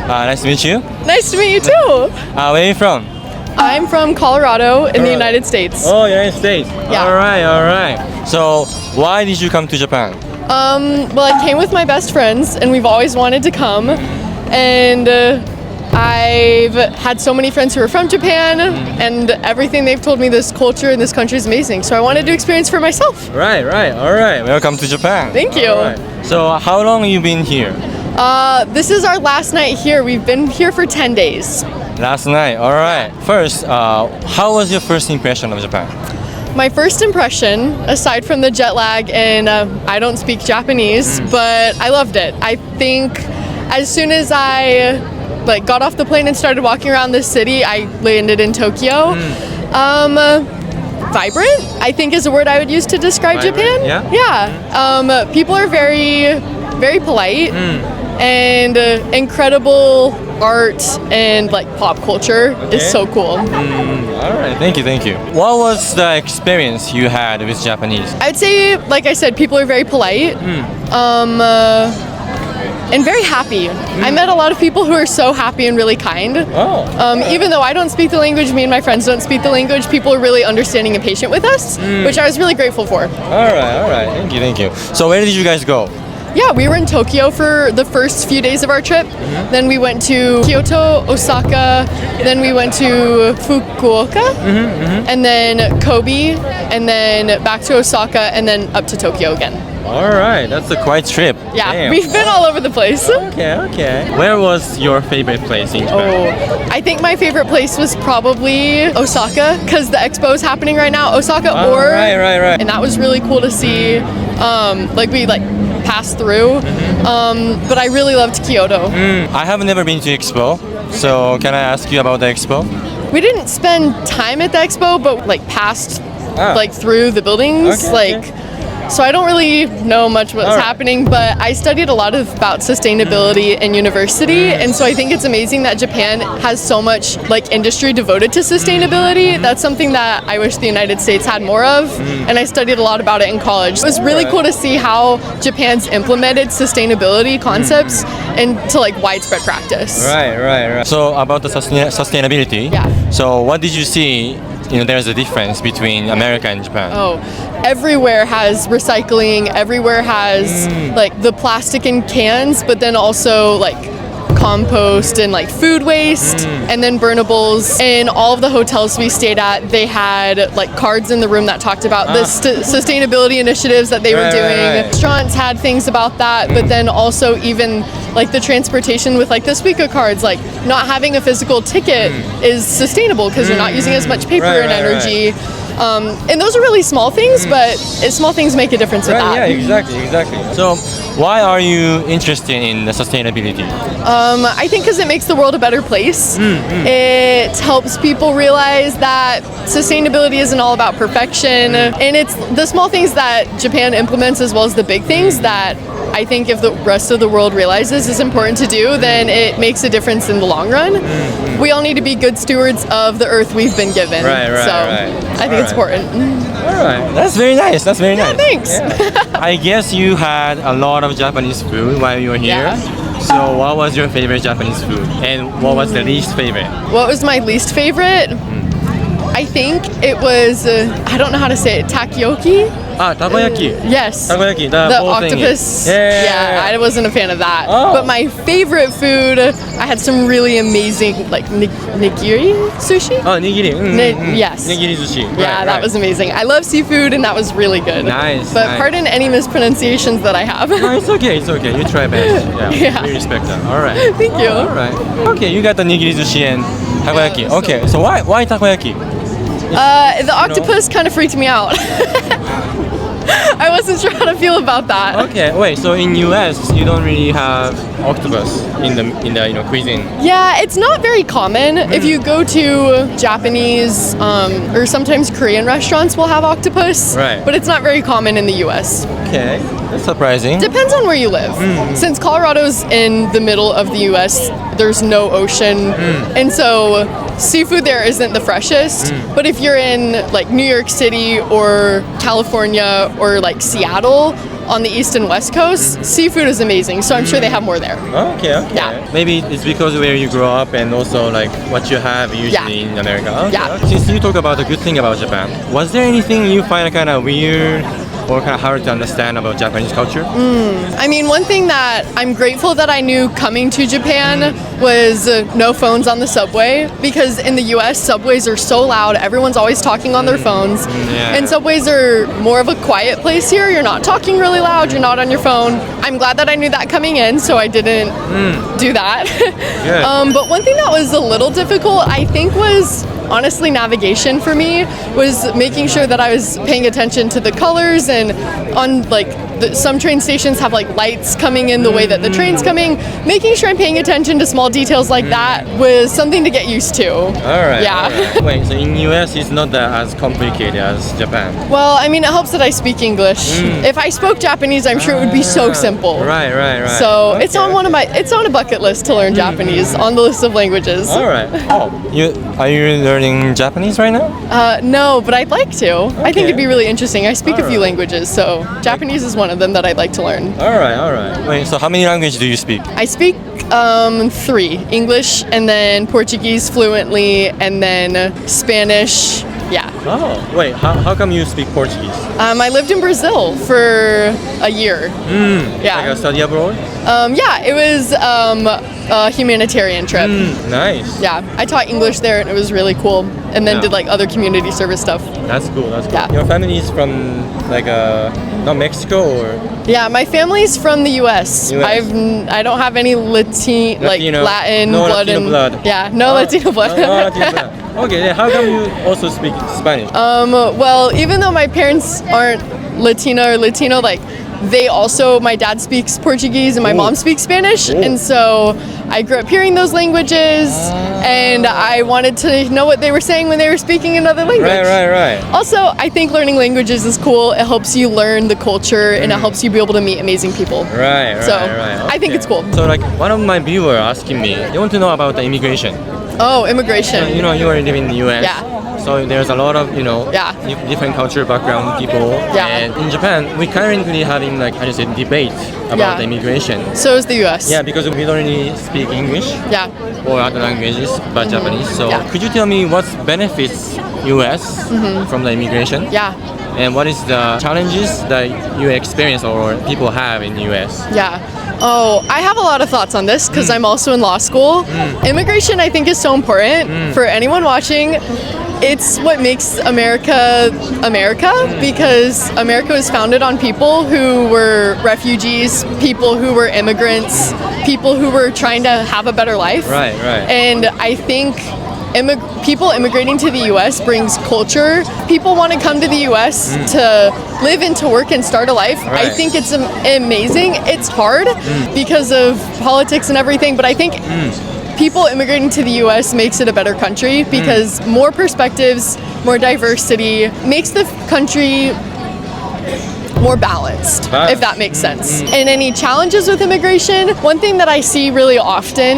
Nice to meet you. Nice to meet you too. Where are you from? I'm from Colorado in the United States. Oh, United States. Yeah. All right, all right. So, why did you come to Japan? Well, I came with my best friends, and we've always wanted to come. And I've had so many friends who are from Japan, and everything they've told me, this culture and this country is amazing. So I wanted to experience for myself. Right, right, all right. Welcome to Japan. Thank you. All right. So, how long have you been here? This is our last night here. We've been here for 10 days. Last night. All right. First, how was your first impression of Japan? My first impression, aside from the jet lag, and I don't speak Japanese, but I loved it. I think as soon as I got off the plane and started walking around the city, I landed in Tokyo. Vibrant, I think, is a word I would use to describe Vibrant, Japan. yeah? People are very, very polite, and incredible art and pop culture is so cool. All right. Thank you, thank you. What was the experience you had with Japanese? I'd say, like I said, people are very polite. And very happy. I met a lot of people who are so happy and really kind. Even though I don't speak the language, me and my friends don't speak the language, people are really understanding and patient with us, which I was really grateful for. All right, all right. Thank you, thank you. So where did you guys go? Yeah, we were in Tokyo for the first few days of our trip. Then we went to Kyoto, Osaka, then we went to Fukuoka, and then Kobe, and then back to Osaka, and then up to Tokyo again. All right, that's a quite trip. Yeah, Damn. we've been all over the place. Okay, okay. Where was your favorite place in Japan? I think my favorite place was probably Osaka, because the expo is happening right now. Osaka Right. and that was really cool to see. We passed through, but I really loved Kyoto. I have never been to Expo, so can I ask you about the Expo? We didn't spend time at the expo, but passed through the buildings, Okay. So I don't really know much what's Alright. happening, but I studied a lot about sustainability in university, and so I think it's amazing that Japan has so much industry devoted to sustainability. That's something that I wish the United States had more of, and I studied a lot about it in college. It was really cool to see how Japan's implemented sustainability concepts into widespread practice. Right. So about the sustainability. Yeah. So what did you see? There's a difference between America and Japan. Everywhere has recycling, everywhere has the plastic in cans, but then also compost and food waste and then burnables. In all of the hotels we stayed at, they had cards in the room that talked about the sustainability initiatives that they were doing. Right. Restaurants had things about that, but then also even the transportation with the Suica cards, not having a physical ticket is sustainable because you're not using as much paper and energy. And those are really small things, but small things make a difference with that. Yeah, exactly. So why are you interested in the sustainability? I think because it makes the world a better place. It helps people realize that sustainability isn't all about perfection, and it's the small things that Japan implements as well as the big things that I think if the rest of the world realizes is important to do, then it makes a difference in the long run. We all need to be good stewards of the earth we've been given. Right. I think it's important. All right. That's very nice. Thanks. I guess you had a lot of Japanese food while you were here. Yeah. So what was your favorite Japanese food? And what was the least favorite? What was my least favorite? I think it was, I don't know how to say it, takoyaki? Takoyaki. Yes. Takoyaki, The bowl thingy. octopus. Yeah. I wasn't a fan of that. Oh. But my favorite food, I had some really amazing, nigiri sushi? Oh, nigiri. Yes. Nigiri sushi. Yeah, that was amazing. I love seafood, and that was really good. Nice. But pardon any mispronunciations that I have. No, it's okay. You try best. Yeah. We respect that. All right. Thank you. All right. Okay, you got the nigiri sushi and takoyaki. Yeah, Okay, so why takoyaki? The octopus kind of freaked me out. I wasn't sure how to feel about that. Okay, wait. So in US, you don't really have octopus in the cuisine. Yeah, it's not very common. If you go to Japanese or sometimes Korean restaurants will have octopus, Right. but it's not very common in the US. Okay, that's surprising. Depends on where you live. Since Colorado's in the middle of the US, there's no ocean, and so seafood there isn't the freshest. But if you're in like New York City or California or like Seattle, on the east and west coast, seafood is amazing. So I'm sure they have more there. Okay, okay. Yeah. Maybe it's because where you grow up and also like what you have usually in America. Okay, Yeah. okay. Since you talk about the good thing about Japan, was there anything you find kind of weird or kind of hard to understand about Japanese culture? I mean, one thing that I'm grateful that I knew coming to Japan was no phones on the subway, because in the US, subways are so loud. Everyone's always talking on their phones. yeah. And subways are more of a quiet place here. You're not talking really loud. You're not on your phone. I'm glad that I knew that coming in, so I didn't do that. Good. But one thing that was a little difficult, I think, was honestly navigation for me, was making sure that I was paying attention to the colors, and on like some train stations have like lights coming in the way that the train's coming. Making sure I'm paying attention to small details like that was something to get used to. All right. Yeah. all right. Wait, so in US it's not that as complicated as Japan. Well, I mean, it helps that I speak English. If I spoke Japanese, I'm sure it would be so simple. Right, right, right. So it's Okay, on one of my, it's on a bucket list to learn Japanese, on the list of languages. All right. Oh, are you learning Japanese right now? No, but I'd like to. I think Okay. it'd be really interesting. I speak a few Alright. languages, so Japanese is one of them that I'd like to learn. All right, all right. Wait, so how many languages do you speak? I speak 3: English, and then Portuguese fluently, and then Spanish. Yeah. Oh, wait, how come you speak Portuguese? I lived in Brazil for a year. Like Yeah. a study abroad? Yeah, it was a humanitarian trip. Nice. Yeah, I taught English there, and it was really cool. And then Yeah. did like other community service stuff. That's cool, that's cool. Yeah. Your family is from like not Mexico or? Yeah, my family's from the U.S. US. I don't have any Latin, like Latino- Latin no blood. Latino blood. Yeah, no Latino blood. No Latino blood. Okay, then how come you also speak Spanish? Well, even though my parents aren't Latina or Latino, like my dad speaks Portuguese and my Ooh. mom speaks Spanish, Ooh. and so I grew up hearing those languages, and I wanted to know what they were saying when they were speaking another language. Right. Also, I think learning languages is cool. It helps you learn the culture, and it helps you be able to meet amazing people. Right. So, right. I think it's cool. So like one of my viewers asking me, they want to know about the immigration. Oh, immigration. You know, you are living in the US. Yeah. So there's a lot of, Yeah. different culture background people. Yeah. And in Japan, we currently having like, how do you say, debate about Yeah. the immigration. So is the U.S. Yeah, because we don't really speak English Yeah. or other languages but Japanese. So Yeah. could you tell me what benefits US from the immigration? Yeah. And what is the challenges that you experience or people have in the US? Yeah. Oh, I have a lot of thoughts on this because I'm also in law school. Immigration, I think, is so important for anyone watching. It's what makes America America, because America was founded on people who were refugees, people who were immigrants, people who were trying to have a better life. Right. And I think people immigrating to the U.S. brings culture. People want to come to the U.S. to live and to work and start a life. I Right. think it's amazing. It's hard because of politics and everything, but I think people immigrating to the U.S. makes it a better country because more perspectives, more diversity makes the country more balanced, if that makes sense. And any challenges with immigration, one thing that I see really often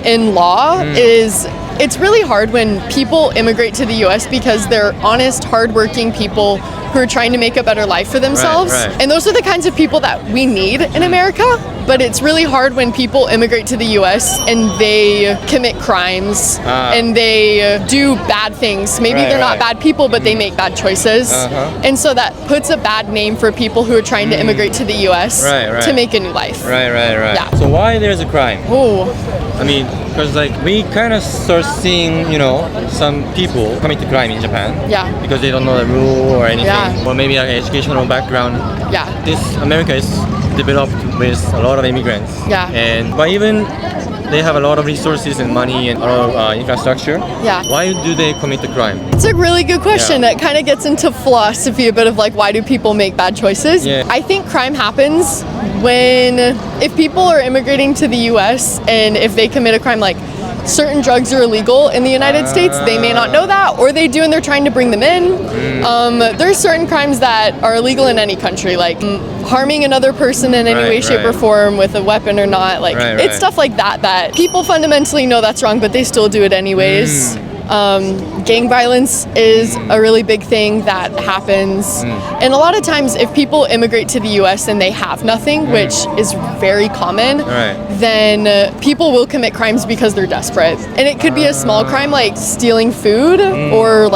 in law is it's really hard when people immigrate to the U.S. because they're honest, hardworking people who are trying to make a better life for themselves. right. And those are the kinds of people that we need in America. But it's really hard when people immigrate to the U.S. and they commit crimes and they do bad things. Maybe Right, they're not right. bad people, but they make bad choices. And so that puts a bad name for people who are trying to immigrate to the U.S. Right. to make a new life. Right. Yeah. So why there's a crime? Oh, I mean, because like we kind of start seeing, some people commit to crime in Japan. Yeah. Because they don't know the rule or anything, Yeah. or maybe like educational background. yeah. This America is developed with a lot of immigrants. Yeah. But even they have a lot of resources and money and a lot of infrastructure. Yeah. Why do they commit the crime? It's a really good question Yeah. that kind of gets into philosophy a bit of like, why do people make bad choices? Yeah. I think crime happens if people are immigrating to the US and if they commit a crime, like certain drugs are illegal in the United States, they may not know that, or they do and they're trying to bring them in. There's certain crimes that are illegal in any country, like harming another person in any Right, way, shape, or right. form with a weapon or not. Like Right, it's right. stuff like that that people fundamentally know that's wrong, but they still do it anyways. Gang violence is a really big thing that happens. And a lot of times, if people immigrate to the US and they have nothing, which is very common, Right. then people will commit crimes because they're desperate. And it could be a small crime like stealing food or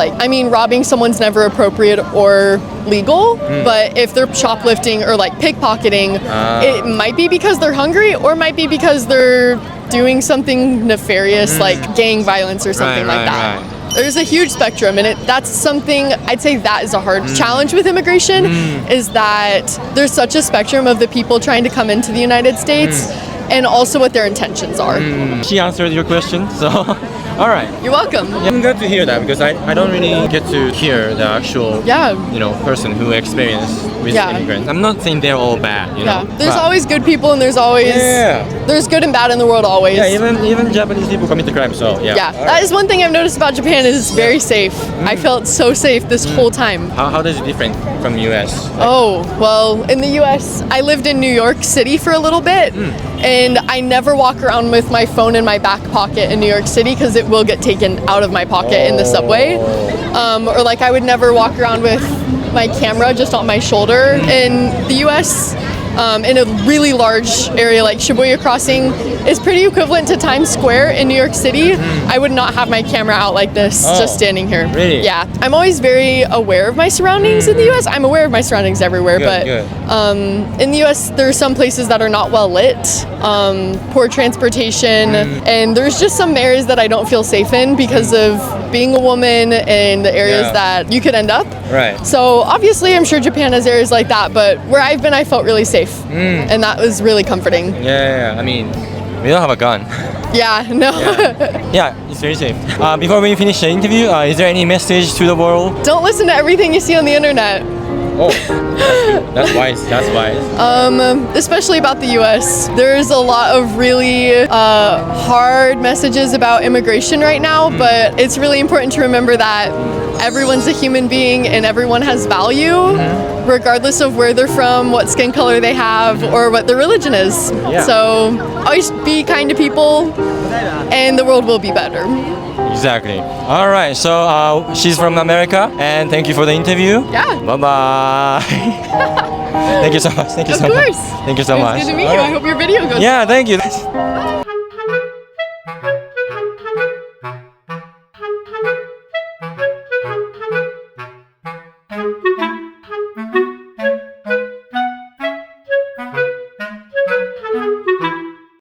robbing someone's never appropriate or legal. But if they're shoplifting or like pickpocketing, it might be because they're hungry or it might be because they're doing something nefarious like gang violence or something like that. There's a huge spectrum, and that's something I'd say that is a hard challenge with immigration is that there's such a spectrum of the people trying to come into the United States and also what their intentions are. She answered your question, so all right. You're welcome. Yeah, I'm glad to hear that because I don't really get to hear the actual person who experienced with immigrants. I'm not saying they're all bad, There's but- always good people and there's always there's good and bad in the world always. Yeah, even Japanese people commit the crime, so yeah. Yeah, that is one thing I've noticed about Japan is it's very safe. I felt so safe this whole time. How does it different from US? Oh, well, in the US, I lived in New York City for a little bit, and I never walk around with my phone in my back pocket in New York City because it will get taken out of my pocket in the subway. Or like I would never walk around with my camera just on my shoulder. In the US, in a really large area like Shibuya Crossing is pretty equivalent to Times Square in New York City. I would not have my camera out like this just standing here. Really? Yeah. I'm always very aware of my surroundings in the US. I'm aware of my surroundings everywhere, but in the US there are some places that are not well lit, poor transportation, and there's just some areas that I don't feel safe in because of being a woman and the areas that you could end up. Right. So obviously I'm sure Japan has areas like that, but where I've been I felt really safe. And that was really comforting. Yeah. I mean, we don't have a gun. Yeah, no. Yeah, it's very safe. Before we finish the interview, is there any message to the world? Don't listen to everything you see on the internet. Oh, that's wise. That's wise. Especially about the US. There's a lot of really hard messages about immigration right now, but it's really important to remember that everyone's a human being and everyone has value, regardless of where they're from, what skin color they have, or what their religion is. Yeah. So always be kind to people and the world will be better. Exactly. All right. So she's from America, and thank you for the interview. Yeah. Bye bye. Thank you so much. Thank you Of so course. much. Thank you so much. It's good to meet All you. right. I hope your video goes Yeah. Thank you.